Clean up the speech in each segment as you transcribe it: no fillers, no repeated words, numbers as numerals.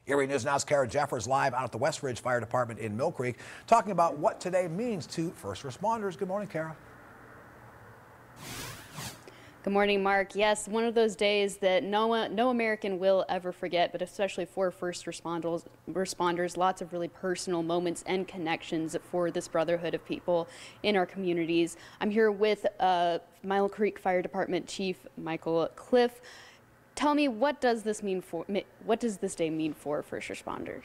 Erie News Now's Kara Jeffers live out at the West Ridge Fire Department in Millcreek, talking about what today means to first responders. Good morning, Kara. Good morning, Mark. Yes, one of those days that no American will ever forget, but especially for first responders, lots of really personal moments and connections for this brotherhood of people in our communities. I'm here with Millcreek Fire Department Chief Michael Cliff. Tell me, what does this day mean for first responders?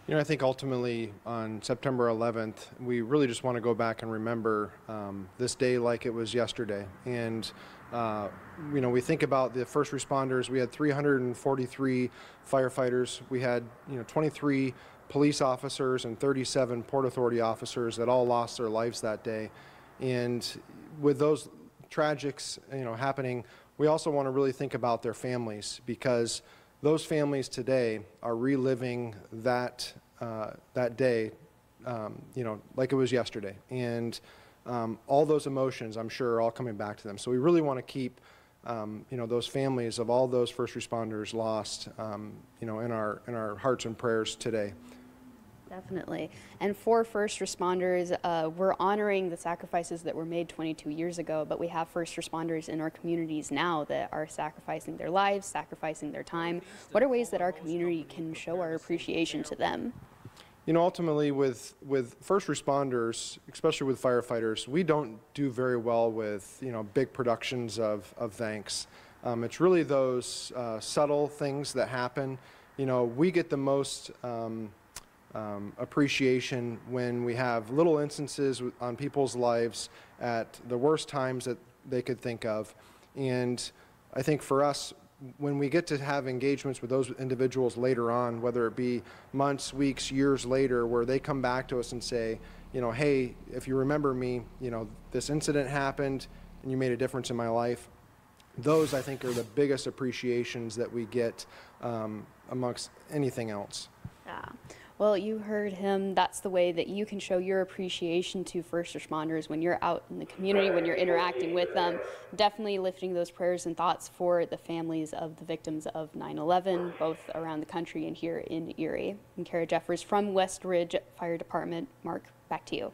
You know, I think ultimately on September 11th, we really just want to go back and remember this day like it was yesterday. And you know, we think about the first responders. We had 343 firefighters. We had 23 police officers and 37 Port Authority officers that all lost their lives that day. And with those tragics happening, we also want to really think about their families, because those families today are reliving that day, like it was yesterday, and all those emotions, I'm sure, are all coming back to them. So we really want to keep, those families of all those first responders lost, in our hearts and prayers today. Definitely. And for first responders, we're honoring the sacrifices that were made 22 years ago, but we have first responders in our communities now that are sacrificing their lives, sacrificing their time. What are ways that our community can show our appreciation to them? You know, ultimately with first responders, especially with firefighters, we don't do very well with, big productions of thanks. It's really those subtle things that happen. We get the most appreciation when we have little instances on people's lives at the worst times that they could think of. And I think for us, when we get to have engagements with those individuals later on, whether it be months, weeks, years later, where they come back to us and say, hey, if you remember me, this incident happened and you made a difference in my life. Those, I think, are the biggest appreciations that we get amongst anything else. Yeah. Well, you heard him. That's the way that you can show your appreciation to first responders when you're out in the community, when you're interacting with them. Definitely lifting those prayers and thoughts for the families of the victims of 9/11, both around the country and here in Erie. I'm Kara Jeffers from West Ridge Fire Department. Mark, back to you.